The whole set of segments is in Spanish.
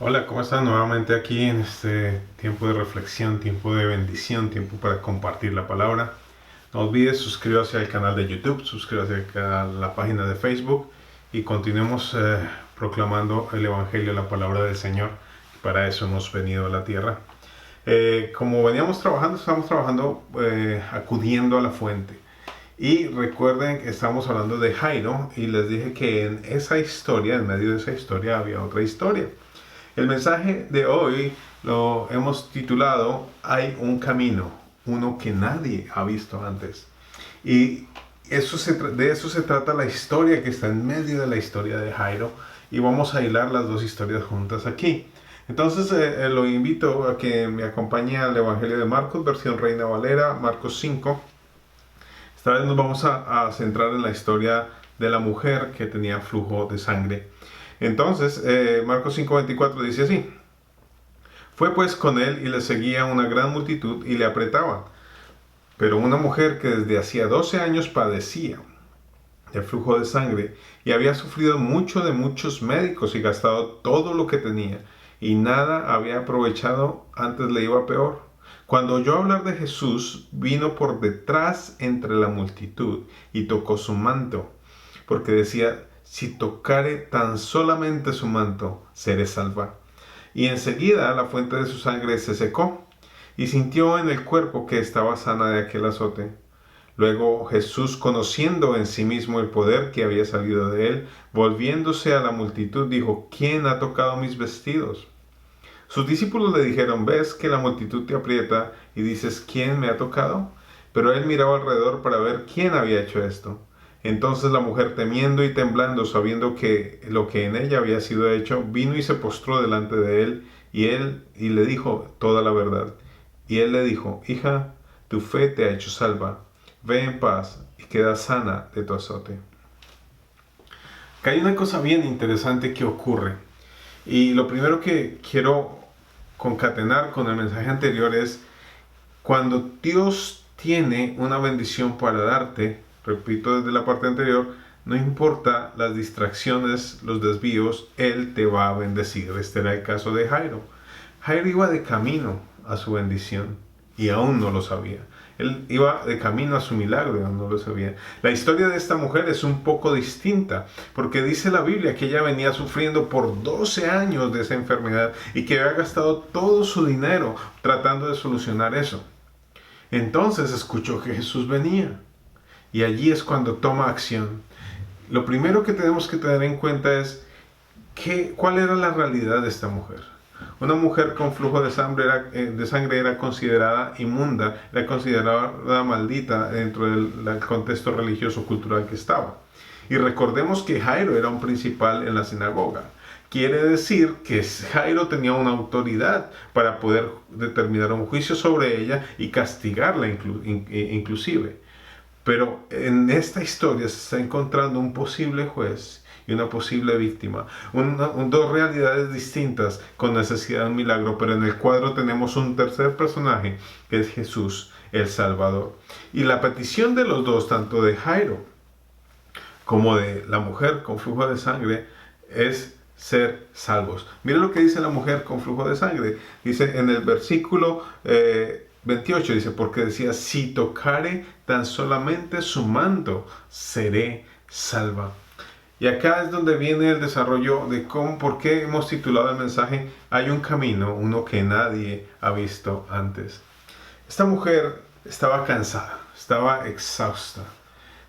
Hola, ¿cómo están? Nuevamente aquí en este tiempo de reflexión, tiempo de bendición, tiempo para compartir la palabra. No olvides suscríbase al canal de YouTube, suscríbase a la página de Facebook y continuemos proclamando el Evangelio, la palabra del Señor. Para eso hemos venido a la tierra. Como veníamos trabajando, estamos trabajando acudiendo a la fuente. Y recuerden que estamos hablando de Jairo y les dije que en esa historia, en medio de esa historia, había otra historia. El mensaje de hoy lo hemos titulado Hay un camino, uno que nadie ha visto antes. Y de eso se trata la historia que está en medio de la historia de Jairo. Y vamos a hilar las dos historias juntas aquí. Entonces lo invito a que me acompañe al Evangelio de Marcos, versión Reina Valera, Marcos 5. Esta vez nos vamos a centrar en la historia de la mujer que tenía flujo de sangre. Entonces, Marcos 5:24 dice así: Fue pues con él y le seguía una gran multitud y le apretaban. Pero una mujer que desde hacía 12 años padecía de flujo de sangre y había sufrido mucho de muchos médicos y gastado todo lo que tenía y nada había aprovechado, antes le iba peor. Cuando oyó hablar de Jesús, vino por detrás entre la multitud y tocó su manto, porque decía: si tocare tan solamente su manto, seré salva. Y enseguida la fuente de su sangre se secó, y sintió en el cuerpo que estaba sana de aquel azote. Luego Jesús, conociendo en sí mismo el poder que había salido de él, volviéndose a la multitud, dijo: ¿Quién ha tocado mis vestidos? Sus discípulos le dijeron: ¿Ves que la multitud te aprieta y dices: ¿quién me ha tocado? Pero él miraba alrededor para ver quién había hecho esto. Entonces la mujer, temiendo y temblando, sabiendo que lo que en ella había sido hecho, vino y se postró delante de él, y le dijo toda la verdad. Y él le dijo: hija, tu fe te ha hecho salva. Ve en paz y queda sana de tu azote. Acá hay una cosa bien interesante que ocurre. Y lo primero que quiero concatenar con el mensaje anterior es: cuando Dios tiene una bendición para darte, repito desde la parte anterior, no importa las distracciones, los desvíos, Él te va a bendecir. Este era el caso de Jairo. Jairo iba de camino a su bendición y aún no lo sabía. Él iba de camino a su milagro y aún no lo sabía. La historia de esta mujer es un poco distinta, porque dice la Biblia que ella venía sufriendo por 12 años de esa enfermedad y que había gastado todo su dinero tratando de solucionar eso. Entonces escuchó que Jesús venía y allí es cuando toma acción. Lo primero que tenemos que tener en cuenta es cuál era la realidad de esta mujer. Una mujer con flujo de sangre era considerada inmunda, era considerada maldita dentro del contexto religioso cultural que estaba. Y recordemos que Jairo era un principal en la sinagoga. Quiere decir que Jairo tenía una autoridad para poder determinar un juicio sobre ella y castigarla inclusive. Pero en esta historia se está encontrando un posible juez y una posible víctima. Dos realidades distintas con necesidad de un milagro, pero en el cuadro tenemos un tercer personaje que es Jesús, el Salvador. Y la petición de los dos, tanto de Jairo como de la mujer con flujo de sangre, es ser salvos. Mira lo que dice la mujer con flujo de sangre. Dice en el versículo 28, dice: porque decía: si tocare tan solamente su manto, seré salva. Y acá es donde viene el desarrollo de por qué hemos titulado el mensaje Hay un camino, uno que nadie ha visto antes. Esta mujer estaba cansada, estaba exhausta,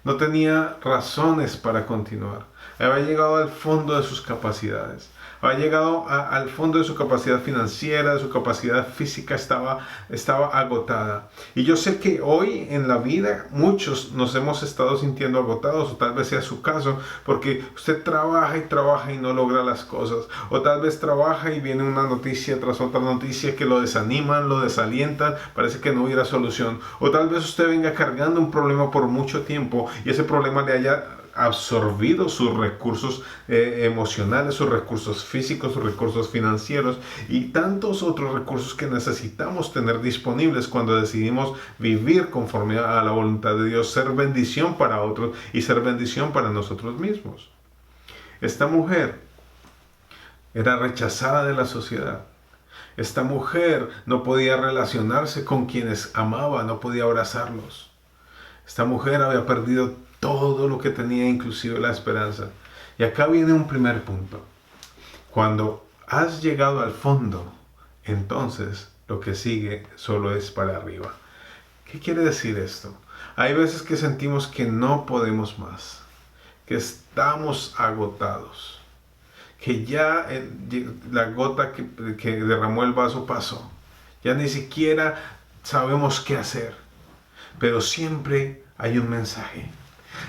no tenía razones para continuar. Había llegado al fondo de sus capacidades. Había llegado al fondo de su capacidad financiera, de su capacidad física, estaba agotada. Y yo sé que hoy en la vida muchos nos hemos estado sintiendo agotados, o tal vez sea su caso, porque usted trabaja y no logra las cosas. O tal vez trabaja y viene una noticia tras otra noticia que lo desaniman, lo desalientan, parece que no hubiera solución. O tal vez usted venga cargando un problema por mucho tiempo y ese problema le haya absorbido sus recursos emocionales, sus recursos físicos, sus recursos financieros y tantos otros recursos que necesitamos tener disponibles cuando decidimos vivir conforme a la voluntad de Dios, ser bendición para otros y ser bendición para nosotros mismos. Esta mujer era rechazada de la sociedad. Esta mujer no podía relacionarse con quienes amaba, no podía abrazarlos. Esta mujer había perdido todo lo que tenía, inclusive la esperanza. Y acá viene un primer punto. Cuando has llegado al fondo, entonces lo que sigue solo es para arriba. ¿Qué quiere decir esto? Hay veces que sentimos que no podemos más, que estamos agotados, que ya la gota que derramó el vaso pasó. Ya ni siquiera sabemos qué hacer. Pero siempre hay un mensaje.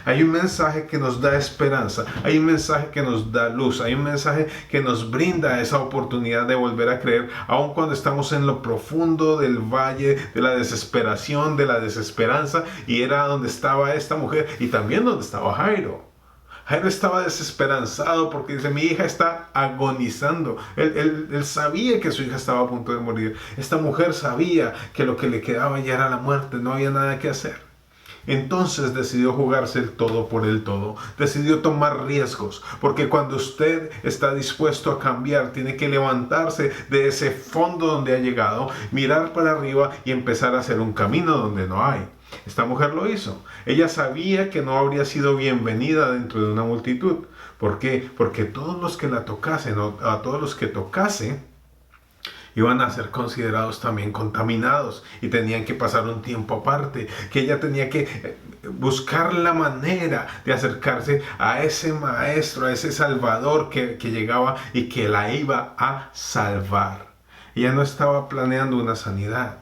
Hay un mensaje que nos da esperanza, hay un mensaje que nos da luz, hay un mensaje que nos brinda esa oportunidad de volver a creer, aun cuando estamos en lo profundo del valle de la desesperación, de la desesperanza, y era donde estaba esta mujer y también donde estaba Jairo. Jairo estaba desesperanzado porque dice, mi hija está agonizando. Él sabía que su hija estaba a punto de morir. Esta mujer sabía que lo que le quedaba ya era la muerte, no había nada que hacer. Entonces decidió jugarse el todo por el todo, decidió tomar riesgos, porque cuando usted está dispuesto a cambiar, tiene que levantarse de ese fondo donde ha llegado, mirar para arriba y empezar a hacer un camino donde no hay. Esta mujer lo hizo. Ella sabía que no habría sido bienvenida dentro de una multitud. ¿Por qué? Porque todos los que la tocasen, o a todos los que tocase, iban a ser considerados también contaminados y tenían que pasar un tiempo aparte, que ella tenía que buscar la manera de acercarse a ese maestro, a ese salvador que llegaba y que la iba a salvar. Ella no estaba planeando una sanidad,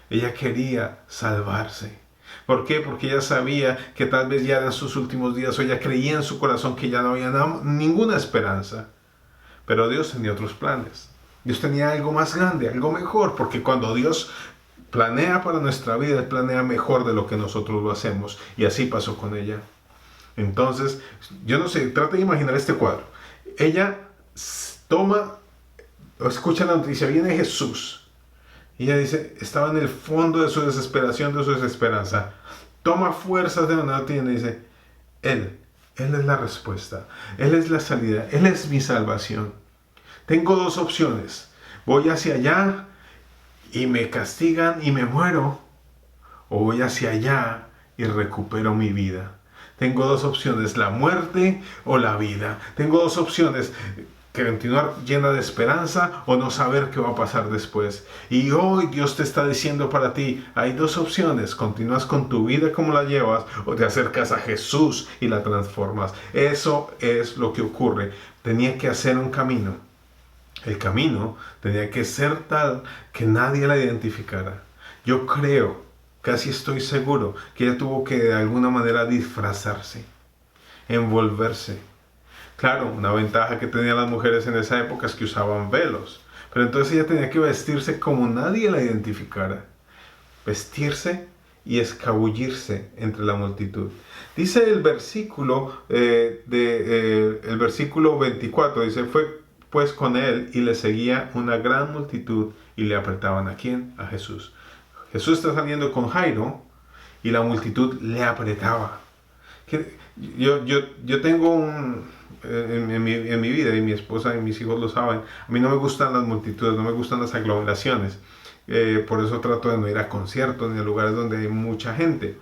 ella quería salvarse. ¿Por qué? Porque ella sabía que tal vez ya eran sus últimos días, o ella creía en su corazón que ya no había ninguna esperanza. Pero Dios tenía otros planes. Dios tenía algo más grande, algo mejor, porque cuando Dios planea para nuestra vida, Él planea mejor de lo que nosotros lo hacemos. Y así pasó con ella. Entonces, yo no sé, trata de imaginar este cuadro. Ella toma, o escucha la noticia, viene Jesús. Y ella dice, estaba en el fondo de su desesperación, de su desesperanza. Toma fuerzas de donde no tiene y dice, Él es la respuesta. Él es la salida. Él es mi salvación. Tengo dos opciones. Voy hacia allá y me castigan y me muero. O voy hacia allá y recupero mi vida. Tengo dos opciones, la muerte o la vida. Tengo dos opciones, continuar llena de esperanza o no saber qué va a pasar después. Y hoy Dios te está diciendo para ti, hay dos opciones, continúas con tu vida como la llevas o te acercas a Jesús y la transformas. Eso es lo que ocurre. Tenía que hacer un camino. El camino tenía que ser tal que nadie la identificara. Yo creo, casi estoy seguro, que ella tuvo que de alguna manera disfrazarse, envolverse. Claro, una ventaja que tenían las mujeres en esa época es que usaban velos. Pero entonces ella tenía que vestirse como nadie la identificara. Vestirse y escabullirse entre la multitud. Dice el versículo, el versículo 24, dice, fue pues con él y le seguía una gran multitud y le apretaban. ¿A quién? A Jesús. Jesús está saliendo con Jairo y la multitud le apretaba. Yo tengo en mi vida, y mi esposa y mis hijos lo saben, a mí no me gustan las multitudes, no me gustan las aglomeraciones. Por eso trato de no ir a conciertos ni a lugares donde hay mucha gente.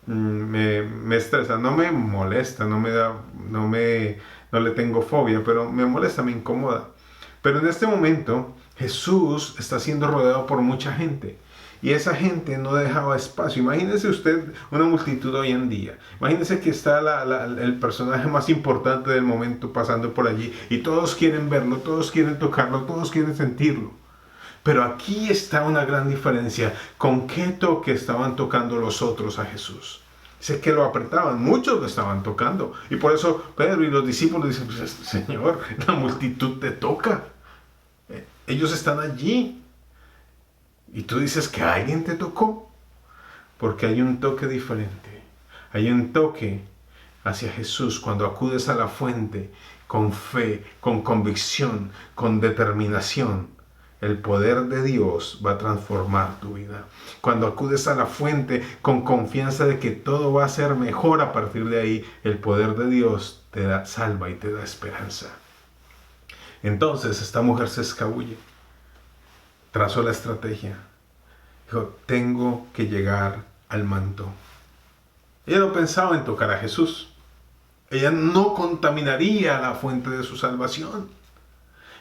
Me estresa, no me molesta, no le tengo fobia, pero me molesta, me incomoda. Pero en este momento Jesús está siendo rodeado por mucha gente y esa gente no dejaba espacio. Imagínese usted una multitud hoy en día. Imagínese que está el personaje más importante del momento pasando por allí y todos quieren verlo, todos quieren tocarlo, todos quieren sentirlo. Pero aquí está una gran diferencia. ¿Con qué toque estaban tocando los otros a Jesús? Sé que lo apretaban, muchos lo estaban tocando. Y por eso Pedro y los discípulos dicen, pues, Señor, la multitud te toca. Ellos están allí. Y tú dices que alguien te tocó. Porque hay un toque diferente. Hay un toque hacia Jesús cuando acudes a la fuente con fe, con convicción, con determinación. El poder de Dios va a transformar tu vida. Cuando acudes a la fuente con confianza de que todo va a ser mejor a partir de ahí, el poder de Dios te salva y te da esperanza. Entonces esta mujer se escabulle, trazó la estrategia. Dijo, tengo que llegar al manto. Ella no pensaba en tocar a Jesús. Ella no contaminaría la fuente de su salvación.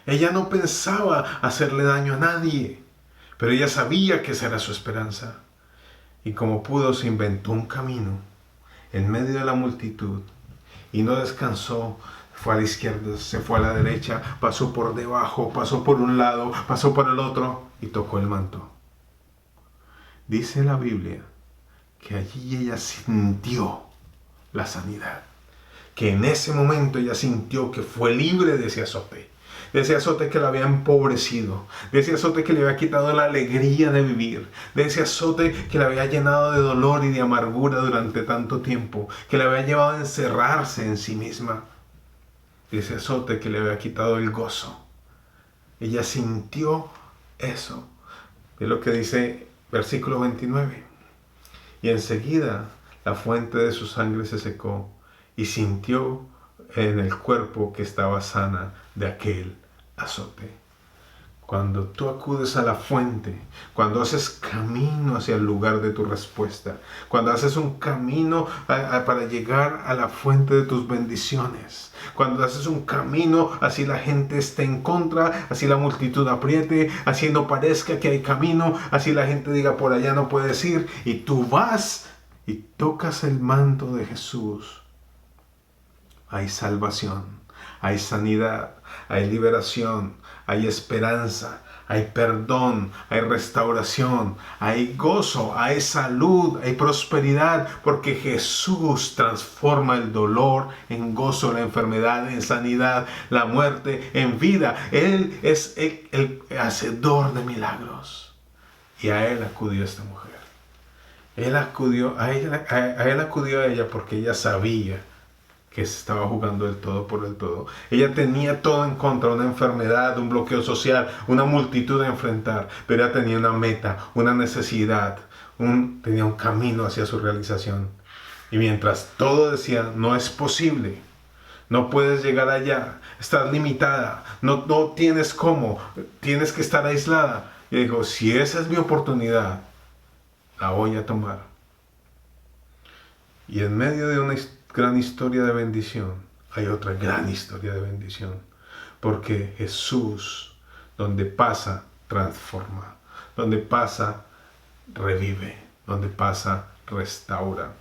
Ella no pensaba hacerle daño a nadie. Pero ella sabía que esa era su esperanza. Y como pudo, se inventó un camino en medio de la multitud. Y no descansó. Fue a la izquierda, se fue a la derecha, pasó por debajo, pasó por un lado, pasó por el otro y tocó el manto. Dice la Biblia que allí ella sintió la sanidad. Que en ese momento ella sintió que fue libre de ese azote que la había empobrecido, de ese azote que le había quitado la alegría de vivir, de ese azote que le había llenado de dolor y de amargura durante tanto tiempo, que le había llevado a encerrarse en sí misma, de ese azote que le había quitado el gozo. Ella sintió eso. Es lo que dice versículo 29. Y enseguida la fuente de su sangre se secó y sintió en el cuerpo que estaba sana de aquel azote. Cuando tú acudes a la fuente, cuando haces camino hacia el lugar de tu respuesta, cuando haces un camino para llegar a la fuente de tus bendiciones, cuando haces un camino así la gente esté en contra, así la multitud apriete, así no parezca que hay camino, así la gente diga por allá no puedes ir, y tú vas y tocas el manto de Jesús, hay salvación, hay sanidad, hay liberación, hay esperanza, hay perdón, hay restauración, hay gozo, hay salud, hay prosperidad, porque Jesús transforma el dolor en gozo, la enfermedad en sanidad, la muerte en vida. Él es el hacedor de milagros. Y a Él acudió esta mujer. Él acudió a ella porque ella sabía que se estaba jugando el todo por el todo. Ella tenía todo en contra, una enfermedad, un bloqueo social, una multitud a enfrentar, pero ella tenía una meta, una necesidad, tenía un camino hacia su realización. Y mientras todo decía, no es posible, no puedes llegar allá, estás limitada, no tienes cómo, tienes que estar aislada. Y dijo, si esa es mi oportunidad, la voy a tomar. Y en medio de una gran historia de bendición, hay otra gran historia de bendición. Porque Jesús, donde pasa, transforma. Donde pasa, revive. Donde pasa, restaura.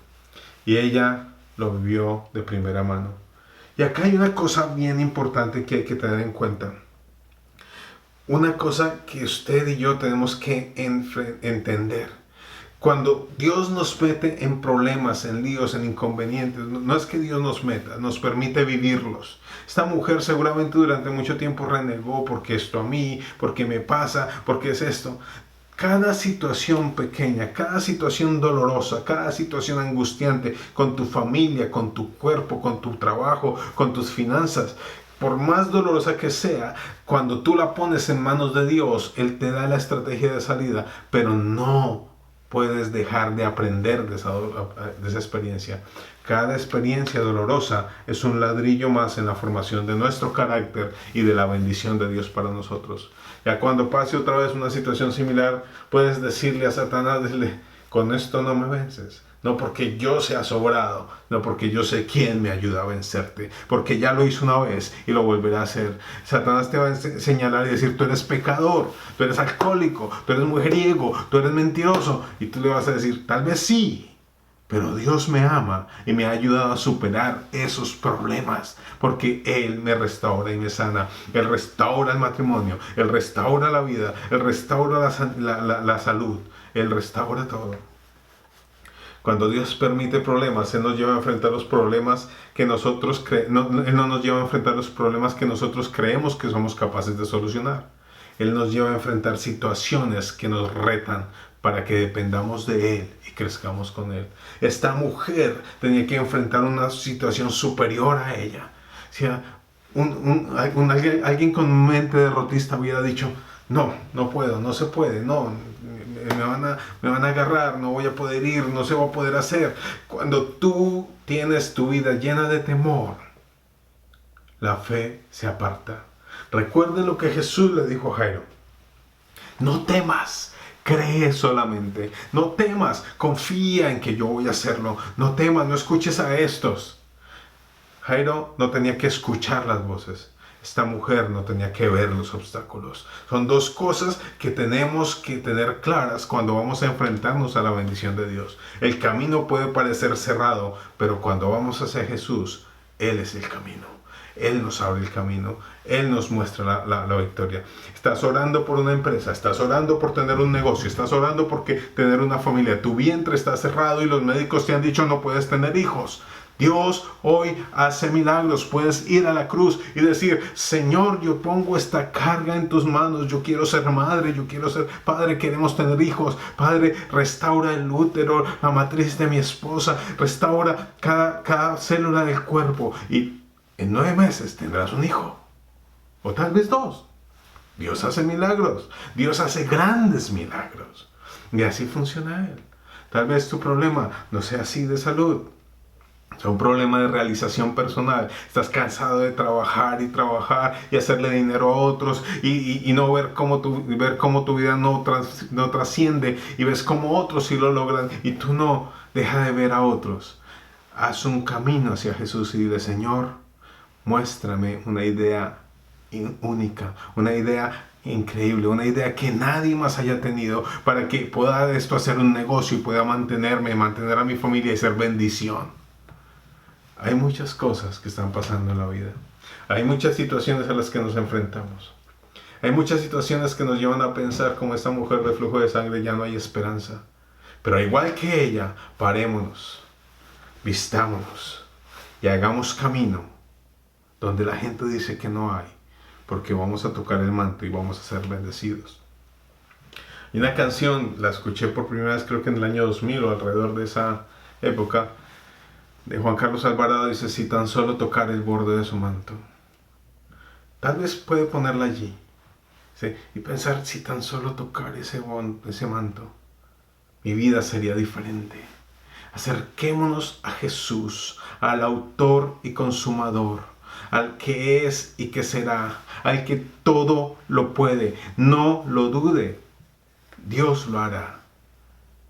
Y ella lo vivió de primera mano. Y acá hay una cosa bien importante que hay que tener en cuenta. Una cosa que usted y yo tenemos que entender. Cuando Dios nos mete en problemas, en líos, en inconvenientes, no es que Dios nos meta, nos permite vivirlos. Esta mujer seguramente durante mucho tiempo renegó porque esto a mí, porque me pasa, porque es esto. Cada situación pequeña, cada situación dolorosa, cada situación angustiante con tu familia, con tu cuerpo, con tu trabajo, con tus finanzas, por más dolorosa que sea, cuando tú la pones en manos de Dios, Él te da la estrategia de salida, pero no puedes dejar de aprender de esa experiencia. Cada experiencia dolorosa es un ladrillo más en la formación de nuestro carácter y de la bendición de Dios para nosotros. Ya cuando pase otra vez una situación similar, puedes decirle a Satanás, con esto no me vences. No porque yo sea sobrado, no porque yo sé quién me ayuda a vencerte, porque ya lo hizo una vez y lo volverá a hacer. Satanás te va a señalar y decir, tú eres pecador, tú eres alcohólico, tú eres mujeriego, tú eres mentiroso. Y tú le vas a decir, tal vez sí, pero Dios me ama y me ha ayudado a superar esos problemas, porque Él me restaura y me sana. Él restaura el matrimonio, Él restaura la vida, Él restaura la salud, Él restaura todo. Cuando Dios permite problemas, Él nos lleva a enfrentar los problemas que Él no nos lleva a enfrentar los problemas que nosotros creemos que somos capaces de solucionar. Él nos lleva a enfrentar situaciones que nos retan para que dependamos de Él y crezcamos con Él. Esta mujer tenía que enfrentar una situación superior a ella. O sea, alguien con mente derrotista hubiera dicho, no puedo, no se puede, me van a agarrar, no voy a poder ir, no se va a poder hacer. Cuando tú tienes tu vida llena de temor, la fe se aparta. Recuerde lo que Jesús le dijo a Jairo. No temas, cree solamente. No temas, confía en que yo voy a hacerlo. No temas, no escuches a estos. Jairo no tenía que escuchar las voces. Esta mujer no tenía que ver los obstáculos. Son dos cosas que tenemos que tener claras cuando vamos a enfrentarnos a la bendición de Dios. El camino puede parecer cerrado, pero cuando vamos hacia Jesús, Él es el camino. Él nos abre el camino. Él nos muestra la victoria. Estás orando por una empresa, estás orando por tener un negocio, estás orando por tener una familia. Tu vientre está cerrado y los médicos te han dicho no puedes tener hijos. Dios hoy hace milagros. Puedes ir a la cruz y decir, Señor, yo pongo esta carga en tus manos. Yo quiero ser madre, yo quiero ser padre, queremos tener hijos. Padre, restaura el útero, la matriz de mi esposa. Restaura cada célula del cuerpo. Y en 9 meses tendrás un hijo. O tal vez 2. Dios hace milagros. Dios hace grandes milagros. Y así funciona Él. Tal vez tu problema no sea así de salud. Es un problema de realización personal. Estás cansado de trabajar y hacerle dinero a otros y no ver cómo tu vida no trasciende y ves cómo otros sí lo logran y tú no. Deja de ver a otros. Haz un camino hacia Jesús y dile, Señor, muéstrame una idea única, una idea increíble, una idea que nadie más haya tenido para que pueda esto hacer un negocio y pueda mantener a mi familia y ser bendición. Hay muchas cosas que están pasando en la vida. Hay muchas situaciones a las que nos enfrentamos. Hay muchas situaciones que nos llevan a pensar como esta mujer de flujo de sangre ya no hay esperanza. Pero igual que ella, parémonos, vistámonos y hagamos camino donde la gente dice que no hay, porque vamos a tocar el manto y vamos a ser bendecidos. Y una canción, la escuché por primera vez creo que en el año 2000 o alrededor de esa época, de Juan Carlos Alvarado, dice, si tan solo tocar el borde de su manto. Tal vez puede ponerla allí, ¿sí? Y pensar, si tan solo tocar ese manto, mi vida sería diferente. Acerquémonos a Jesús, al autor y consumador, al que es y que será, al que todo lo puede. No lo dude, Dios lo hará.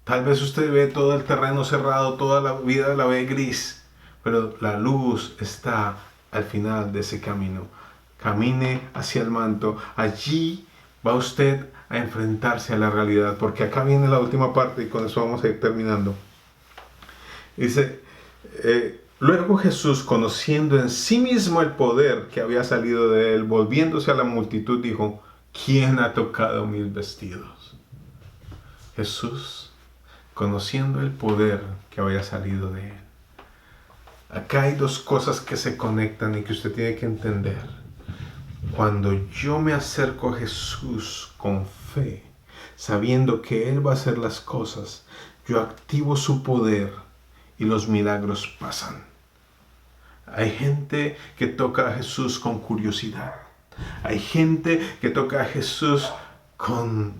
Tal vez usted ve todo el terreno cerrado, toda la vida la ve gris, pero la luz está al final de ese camino. Camine hacia el manto. Allí va usted a enfrentarse a la realidad, porque acá viene la última parte y con eso vamos a ir terminando. Dice, luego Jesús, conociendo en sí mismo el poder que había salido de él, volviéndose a la multitud, dijo, ¿quién ha tocado mis vestidos? Jesús, conociendo el poder que había salido de él. Acá hay dos cosas que se conectan y que usted tiene que entender. Cuando yo me acerco a Jesús con fe, sabiendo que Él va a hacer las cosas, yo activo su poder y los milagros pasan. Hay gente que toca a Jesús con curiosidad. Hay gente que toca a Jesús con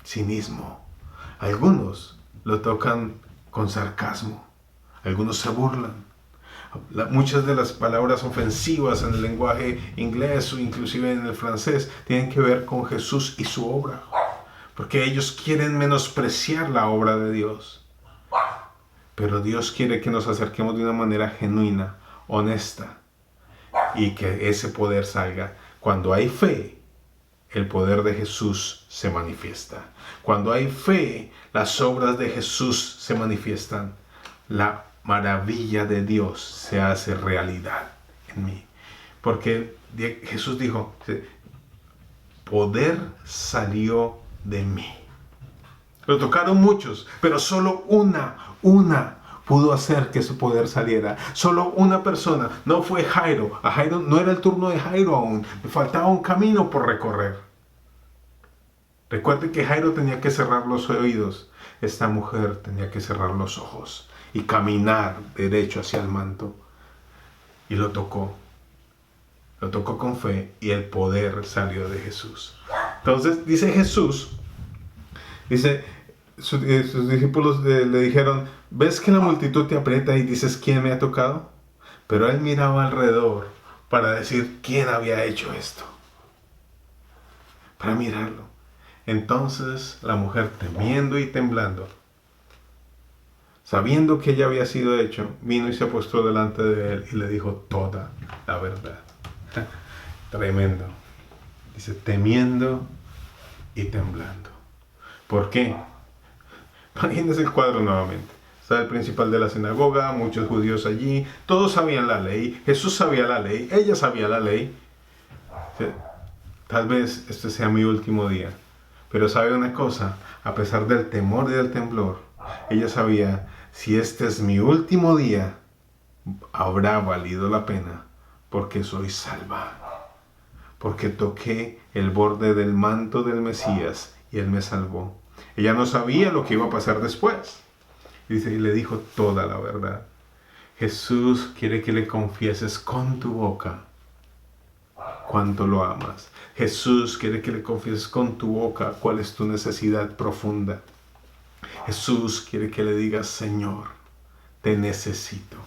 cinismo. Algunos lo tocan con sarcasmo. Algunos se burlan. Muchas de las palabras ofensivas en el lenguaje inglés o inclusive en el francés tienen que ver con Jesús y su obra. Porque ellos quieren menospreciar la obra de Dios. Pero Dios quiere que nos acerquemos de una manera genuina, honesta. Y que ese poder salga. Cuando hay fe, el poder de Jesús se manifiesta. Cuando hay fe, las obras de Jesús se manifiestan. La maravilla de Dios se hace realidad en mí. Porque Jesús dijo, poder salió de mí. Lo tocaron muchos, pero solo una pudo hacer que su poder saliera. Solo una persona, no fue Jairo. A Jairo no era el turno de Jairo aún. Le faltaba un camino por recorrer. Recuerde que Jairo tenía que cerrar los oídos. Esta mujer tenía que cerrar los ojos y caminar derecho hacia el manto. Y lo tocó. Lo tocó con fe y el poder salió de Jesús. Entonces dice Jesús, sus discípulos le dijeron, ¿ves que la multitud te aprieta y dices quién me ha tocado? Pero él miraba alrededor para decir quién había hecho esto. para mirarlo. Entonces la mujer, temiendo y temblando, sabiendo que ya había sido hecho, vino y se postró delante de él y le dijo toda la verdad. Tremendo. Dice, temiendo y temblando. ¿Por qué? Imagínense el cuadro nuevamente. Está el principal de la sinagoga, muchos judíos allí, todos sabían la ley, Jesús sabía la ley, ella sabía la ley. Tal vez este sea mi último día, pero sabe una cosa, a pesar del temor y del temblor, ella sabía, si este es mi último día, habrá valido la pena, porque soy salva, porque toqué el borde del manto del Mesías y Él me salvó. Ella no sabía lo que iba a pasar después. Dice, y le dijo toda la verdad. Jesús quiere que le confieses con tu boca cuánto lo amas. Jesús quiere que le confieses con tu boca cuál es tu necesidad profunda. Jesús quiere que le digas, Señor, te necesito.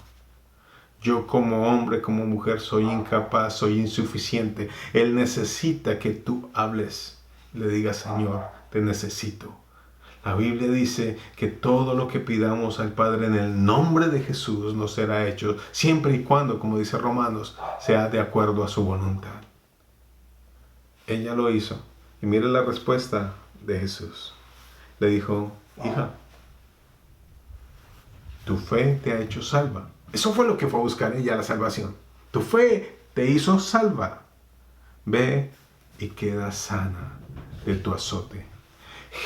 Yo como hombre, como mujer, soy incapaz, soy insuficiente. Él necesita que tú hables. Le digas, Señor, te necesito. La Biblia dice que todo lo que pidamos al Padre en el nombre de Jesús nos será hecho, siempre y cuando, como dice Romanos, sea de acuerdo a su voluntad. Ella lo hizo. Y mire la respuesta de Jesús. Le dijo, hija, tu fe te ha hecho salva. Eso fue lo que fue a buscar ella, la salvación. Tu fe te hizo salva. Ve y queda sana de tu azote.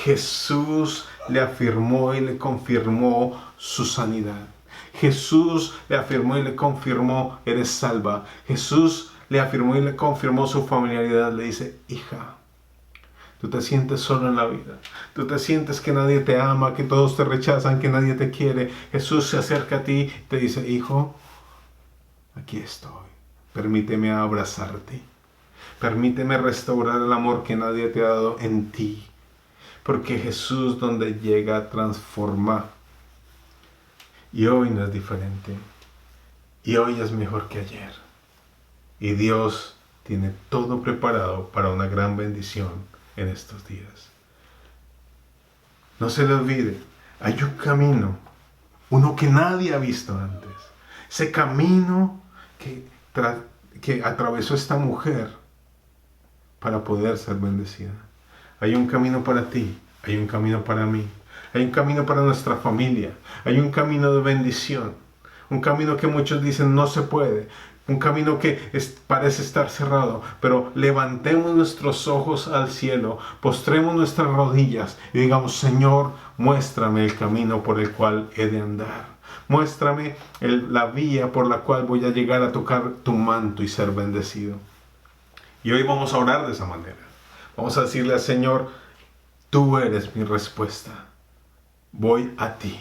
Jesús le afirmó y le confirmó su sanidad. Jesús le afirmó y le confirmó, eres salva. Jesús le afirmó y le confirmó su familiaridad. Le dice, hija, tú te sientes solo en la vida. Tú te sientes que nadie te ama, que todos te rechazan, que nadie te quiere. Jesús se acerca a ti y te dice, hijo, aquí estoy. Permíteme abrazarte. Permíteme restaurar el amor que nadie te ha dado en ti. Porque Jesús donde llega transforma. Y hoy no es diferente. Y hoy es mejor que ayer. Y Dios tiene todo preparado para una gran bendición en estos días. No se le olvide, hay un camino, uno que nadie ha visto antes. Ese camino que atravesó esta mujer para poder ser bendecida. Hay un camino para ti, hay un camino para mí, hay un camino para nuestra familia, hay un camino de bendición, un camino que muchos dicen no se puede, un camino que parece estar cerrado, pero levantemos nuestros ojos al cielo, postremos nuestras rodillas y digamos, Señor, muéstrame el camino por el cual he de andar. Muéstrame la vía por la cual voy a llegar a tocar tu manto y ser bendecido. Y hoy vamos a orar de esa manera. Vamos a decirle al Señor, tú eres mi respuesta. Voy a ti,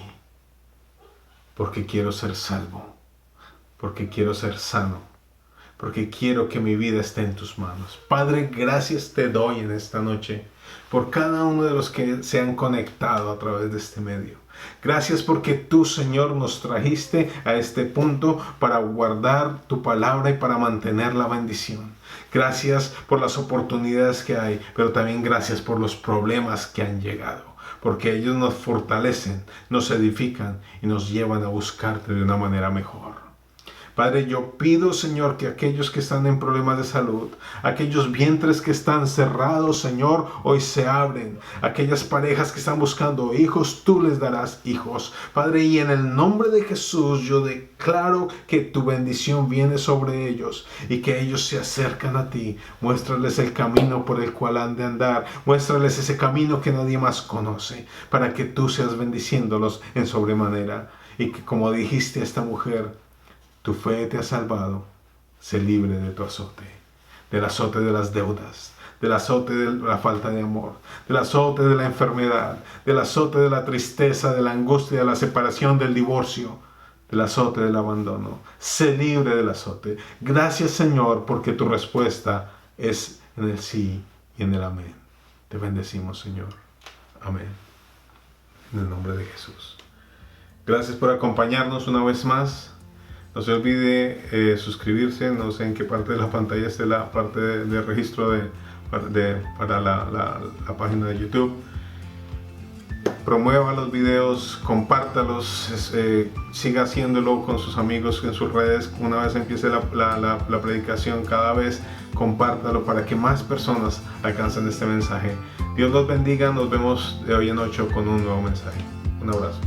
porque quiero ser salvo, porque quiero ser sano, porque quiero que mi vida esté en tus manos. Padre, gracias te doy en esta noche por cada uno de los que se han conectado a través de este medio. Gracias porque tú, Señor, nos trajiste a este punto para guardar tu palabra y para mantener la bendición. Gracias por las oportunidades que hay, pero también gracias por los problemas que han llegado, porque ellos nos fortalecen, nos edifican y nos llevan a buscarte de una manera mejor. Padre, yo pido, Señor, que aquellos que están en problemas de salud, aquellos vientres que están cerrados, Señor, hoy se abren. Aquellas parejas que están buscando hijos, tú les darás hijos. Padre, y en el nombre de Jesús yo declaro que tu bendición viene sobre ellos y que ellos se acercan a ti. Muéstrales el camino por el cual han de andar. Muéstrales ese camino que nadie más conoce, para que tú seas bendiciéndolos en sobremanera. Y que, como dijiste a esta mujer, tu fe te ha salvado, sé libre de tu azote, del azote de las deudas, del azote de la falta de amor, del azote de la enfermedad, del azote de la tristeza, de la angustia, de la separación, del divorcio, del azote del abandono. Sé libre del azote. Gracias, Señor, porque tu respuesta es en el sí y en el amén. Te bendecimos, Señor. Amén. En el nombre de Jesús. Gracias por acompañarnos una vez más. No se olvide suscribirse, no sé en qué parte de la pantalla esté la parte de registro para la página de YouTube. Promueva los videos, compártalos, siga haciéndolo con sus amigos en sus redes. Una vez empiece la predicación, cada vez compártalo para que más personas alcancen este mensaje. Dios los bendiga, nos vemos de hoy en 8 con un nuevo mensaje. Un abrazo.